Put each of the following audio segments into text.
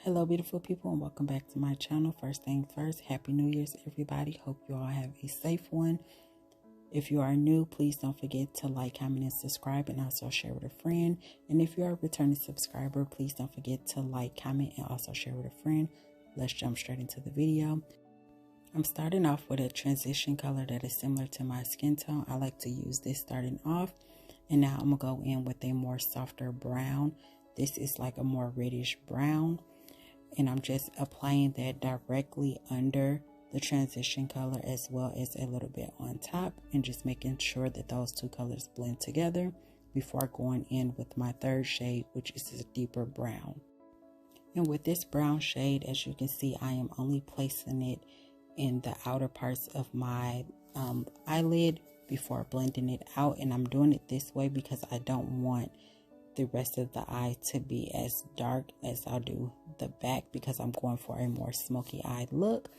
Hello beautiful people, and welcome back to my channel. First thing first, Happy New Year's everybody. Hope you all have a safe one. If you are new, please don't forget to like, comment, and subscribe, and also share with a friend. And if you are a returning subscriber, please don't forget to like, comment, and also share with a friend. Let's jump straight into the video. I'm starting off with a transition color that is similar to my skin tone. I like to use this starting off, and now I'm gonna go in with a more softer brown. This is like a more reddish brown. And I'm just applying that directly under the transition color as well as a little bit on top, and just making sure that those two colors blend together before going in with my third shade, which is a deeper brown. And with this brown shade, as you can see, I am only placing it in the outer parts of my eyelid before blending it out. And I'm doing it this way because I don't want the rest of the eye to be as dark as I'll do the back, because I'm going for a more smoky eye look.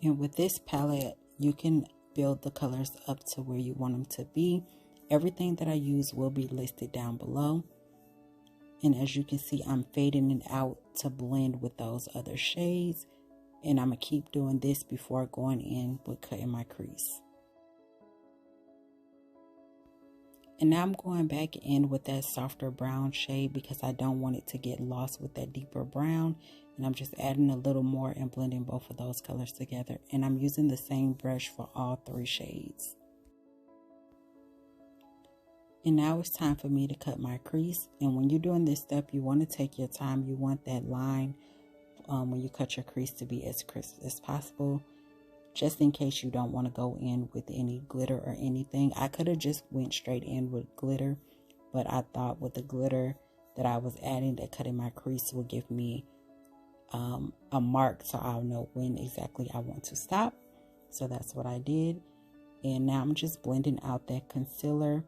And with this palette, you can build the colors up to where you want them to be. Everything that I use will be listed down below. And as you can see, I'm fading it out to blend with those other shades. And I'm going to keep doing this before going in with cutting my crease. And now I'm going back in with that softer brown shade because I don't want it to get lost with that deeper brown. And I'm just adding a little more and blending both of those colors together. And I'm using the same brush for all three shades. And now it's time for me to cut my crease. And when you're doing this step, you want to take your time. You want that line when you cut your crease to be as crisp as possible, just in case you don't want to go in with any glitter or anything. I could have just went straight in with glitter, but I thought with the glitter that I was adding, that cutting my crease will give me a mark, so I'll know when exactly I want to stop. So that's what I did. And now I'm just blending out that concealer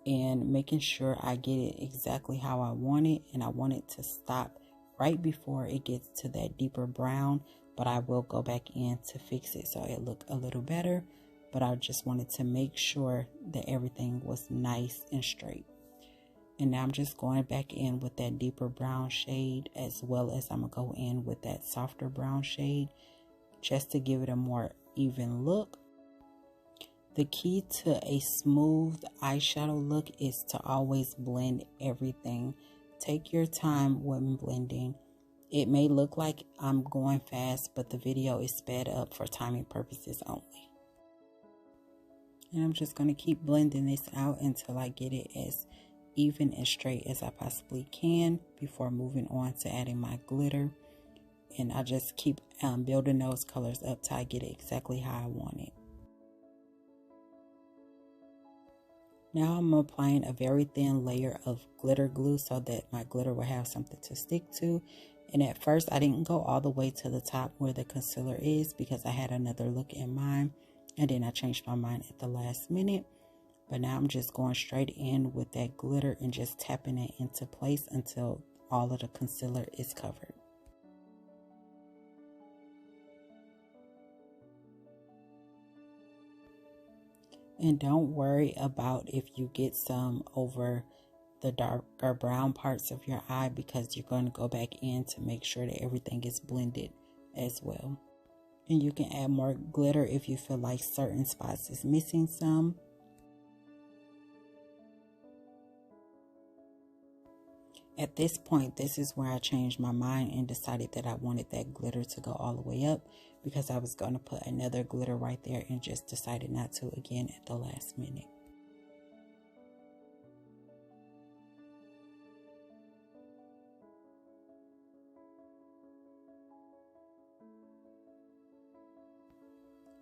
and making sure I get it exactly how I want it. And I want it to stop right before it gets to that deeper brown, but I will go back in to fix it so it look a little better. But I just wanted to make sure that everything was nice and straight. And now I'm just going back in with that deeper brown shade, as well as I'm gonna go in with that softer brown shade, just to give it a more even look. The key to a smooth eyeshadow look is to always blend everything. Take your time when blending. It may look like I'm going fast, but the video is sped up for timing purposes only. And I'm just going to keep blending this out until I get it as even and straight as I possibly can before moving on to adding my glitter. And I just keep building those colors up till I get it exactly how I want it. Now I'm applying a very thin layer of glitter glue so that my glitter will have something to stick to. And at first I didn't go all the way to the top where the concealer is because I had another look in mind. And then I changed my mind at the last minute. But now I'm just going straight in with that glitter and just tapping it into place until all of the concealer is covered. And don't worry about if you get some over the darker brown parts of your eye, because you're going to go back in to make sure that everything is blended as well. And you can add more glitter if you feel like certain spots is missing some. At this point, this is where I changed my mind and decided that I wanted that glitter to go all the way up, because I was going to put another glitter right there and just decided not to again at the last minute.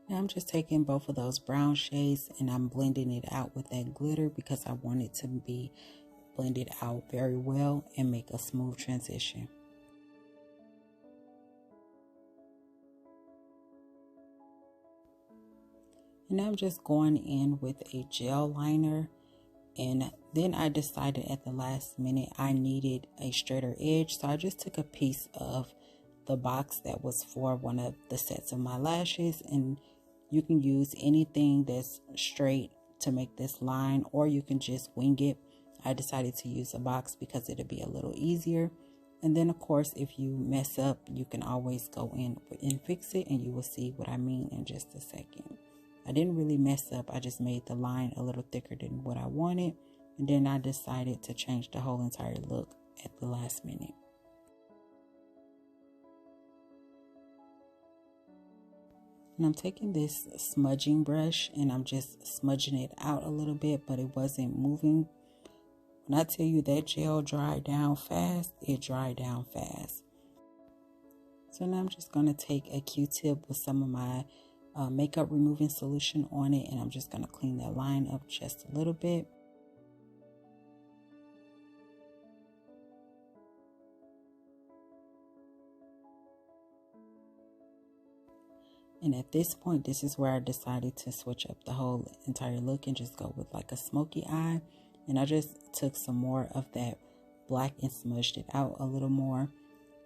Now I'm just taking both of those brown shades and I'm blending it out with that glitter because I want it to be blended out very well and make a smooth transition. And now I'm just going in with a gel liner, and then I decided at the last minute I needed a straighter edge, so I just took a piece of the box that was for one of the sets of my lashes, and you can use anything that's straight to make this line, or you can just wing it. I decided to use a box because it'll be a little easier. And then of course, if you mess up, you can always go in and fix it, and you will see what I mean in just a second. I didn't really mess up. I just made the line a little thicker than what I wanted. And then I decided to change the whole entire look at the last minute. And I'm taking this smudging brush and I'm just smudging it out a little bit, but it wasn't moving. When I tell you that gel dried down fast, it dried down fast. So now I'm just going to take a Q-tip with some of my makeup removing solution on it, and I'm just going to clean that line up just a little bit. And at this point, this is where I decided to switch up the whole entire look and just go with like a smoky eye. And I just took some more of that black and smudged it out a little more.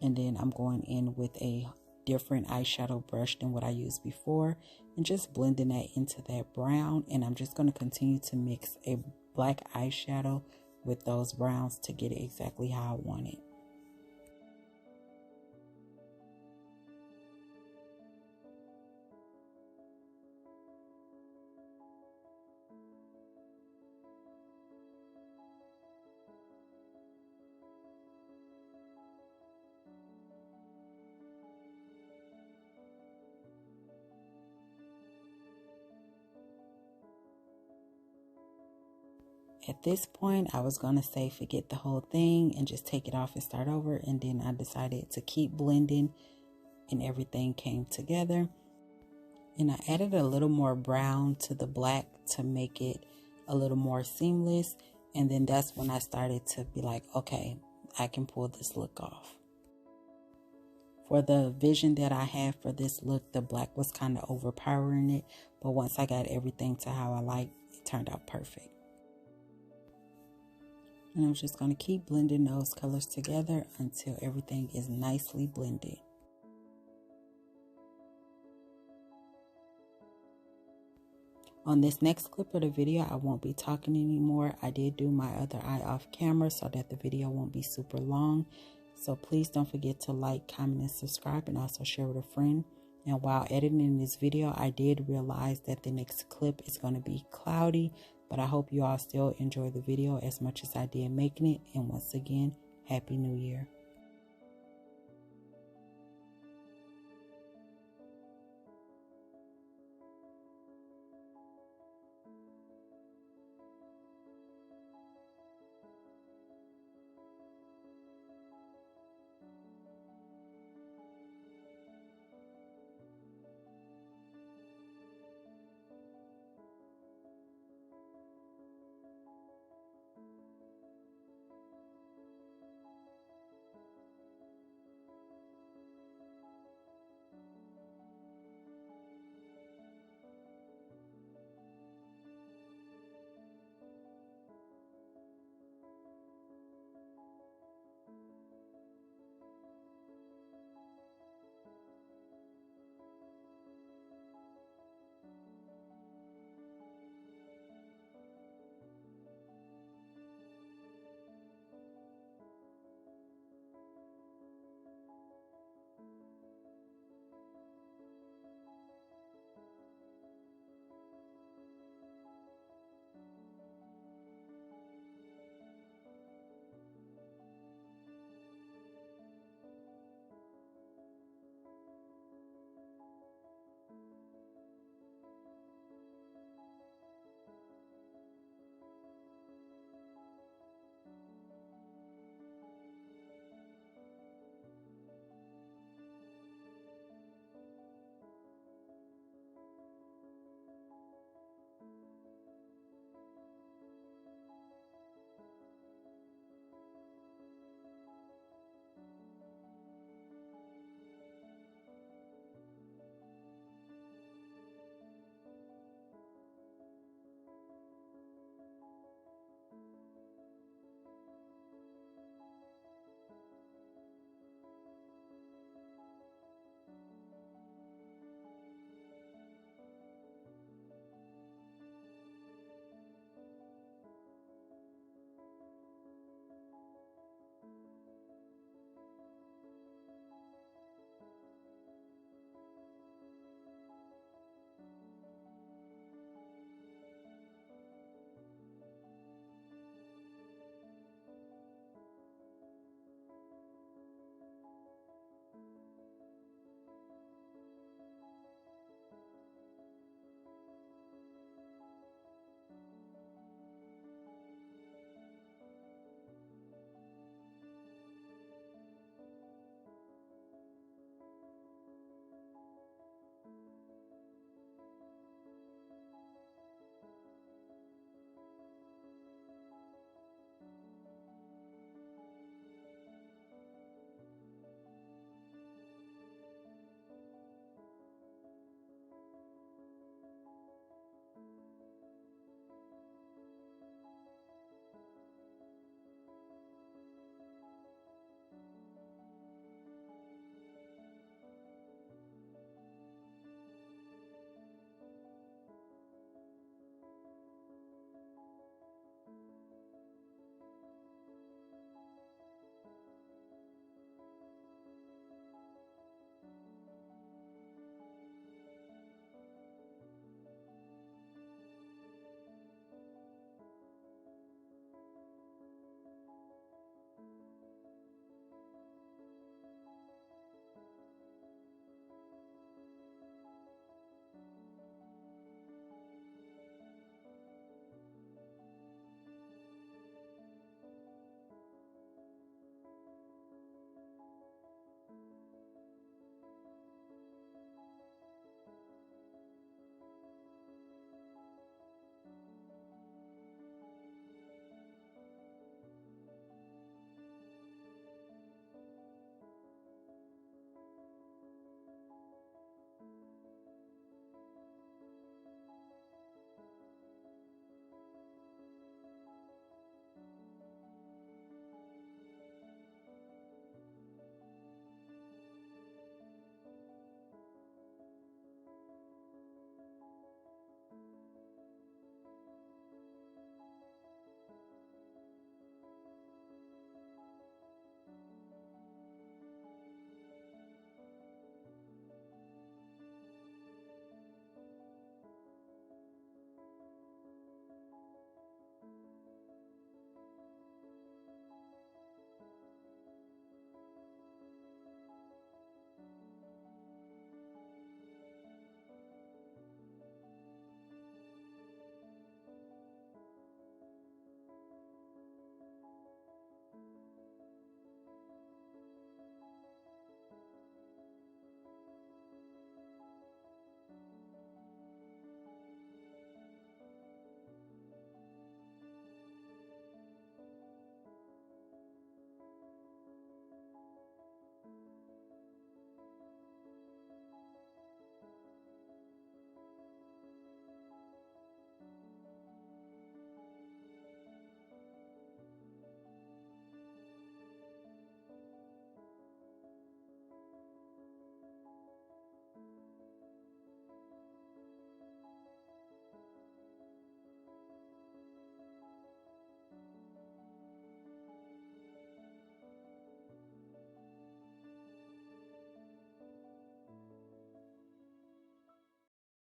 And then I'm going in with a different eyeshadow brush than what I used before, and just blending that into that brown. And I'm just going to continue to mix a black eyeshadow with those browns to get it exactly how I want it. At this point, I was going to say forget the whole thing and just take it off and start over. And then I decided to keep blending and everything came together. And I added a little more brown to the black to make it a little more seamless. And then that's when I started to be like, okay, I can pull this look off. For the vision that I had for this look, the black was kind of overpowering it. But once I got everything to how I liked, it turned out perfect. And I'm just going to keep blending those colors together until everything is nicely blended. On this next clip of the video, I won't be talking anymore. I did do my other eye off camera so that the video won't be super long. So please don't forget to like, comment, and subscribe, and also share with a friend. And while editing this video, I did realize that the next clip is going to be cloudy. But I hope you all still enjoy the video as much as I did making it. And once again, Happy New Year.